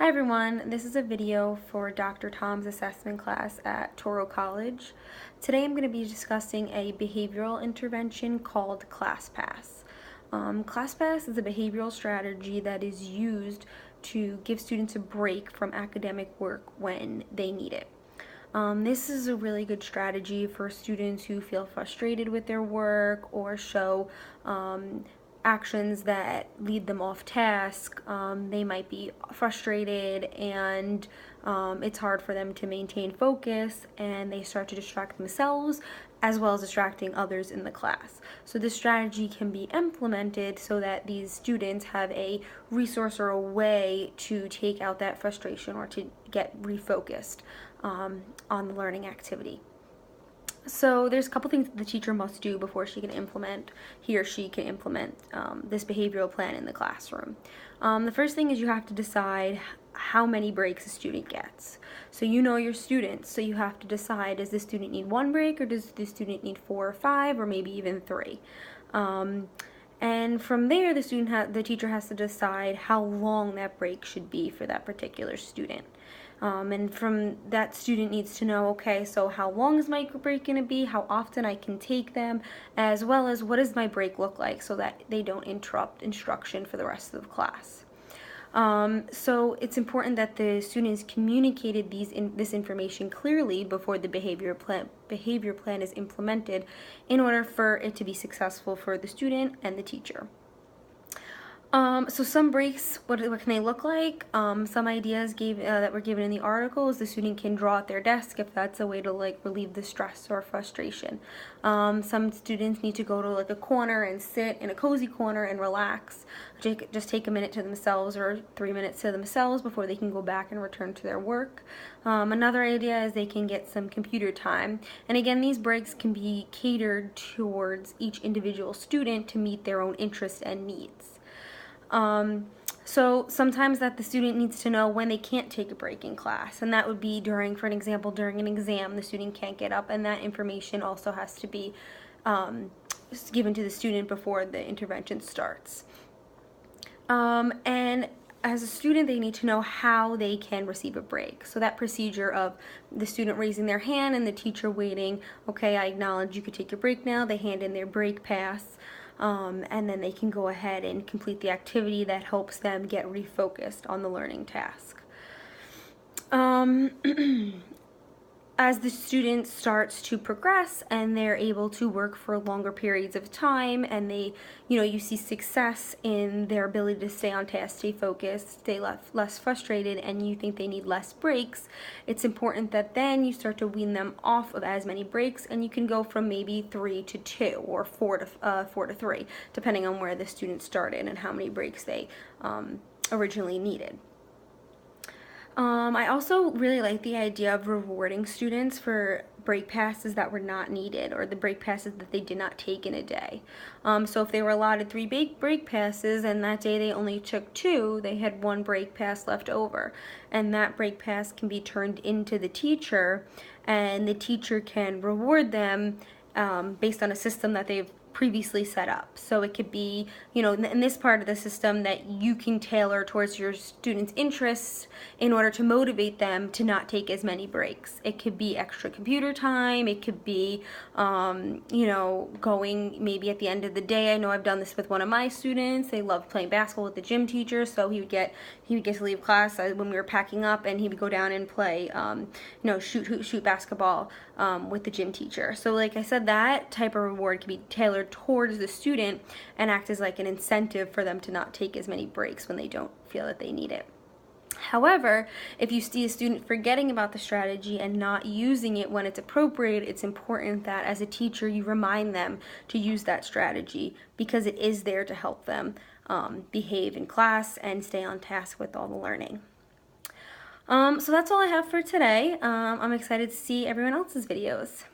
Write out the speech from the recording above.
Hi everyone, this is a video for Dr. Tom's assessment class at Touro College. Today I'm going to be discussing a behavioral intervention called ClassPass. ClassPass is a behavioral strategy that is used to give students a break from academic work when they need it. This is a really good strategy for students who feel frustrated with their work or show actions that lead them off task. They might be frustrated and it's hard for them to maintain focus, and they start to distract themselves as well as distracting others in the class. So this strategy can be implemented so that these students have a resource or a way to take out that frustration or to get refocused on the learning activity. So there's a couple things that the teacher must do before he or she can implement this behavioral plan in the classroom. The first thing is you have to decide how many breaks a student gets. So you know your students, so you have to decide, does the student need one break or does the student need 4 or 5 or maybe even 3? And from there, the teacher has to decide how long that break should be for that particular student. And from that, student needs to know, okay, so how long is my break going to be, how often I can take them, as well as what does my break look like so that they don't interrupt instruction for the rest of the class. So it's important that the students communicated this information clearly before the behavior plan is implemented in order for it to be successful for the student and the teacher. So some breaks, what can they look like? Some ideas that were given in the article is the student can draw at their desk if that's a way to relieve the stress or frustration. Some students need to go to a corner and sit in a cozy corner and relax. Just take a minute to themselves or 3 minutes to themselves before they can go back and return to their work. Another idea is they can get some computer time. And again, these breaks can be catered towards each individual student to meet their own interests and needs. So sometimes that the student needs to know when they can't take a break in class, and that would be for an example, during an exam, the student can't get up, and that information also has to be given to the student before the intervention starts. And as a student, they need to know how they can receive a break. So that procedure of the student raising their hand and the teacher waiting, okay, I acknowledge you could take your break now, they hand in their break pass. And then they can go ahead and complete the activity that helps them get refocused on the learning task. As the student starts to progress and they're able to work for longer periods of time, and you see success in their ability to stay on task, stay focused, stay less frustrated, and you think they need less breaks, it's important that then you start to wean them off of as many breaks, and you can go from maybe 3 to 2 or 4 to 3, depending on where the student started and how many breaks they originally needed. I also really like the idea of rewarding students for break passes that were not needed, or the break passes that they did not take in a day. So if they were allotted 3 break passes and that day they only took 2, they had 1 break pass left over. And that break pass can be turned into the teacher, and the teacher can reward them based on a system that they've previously set up. So it could be, in this part of the system that you can tailor towards your students' interests in order to motivate them to not take as many breaks. It could be extra computer time. It could be, going maybe at the end of the day. I know I've done this with one of my students. They love playing basketball with the gym teacher, so he would get to leave class when we were packing up, and he would go down and play, shoot basketball with the gym teacher. So like I said, that type of reward can be tailored towards the student and act as like an incentive for them to not take as many breaks when they don't feel that they need it. However, if you see a student forgetting about the strategy and not using it when it's appropriate, it's important that as a teacher you remind them to use that strategy, because it is there to help them behave in class and stay on task with all the learning. So that's all I have for today. I'm excited to see everyone else's videos.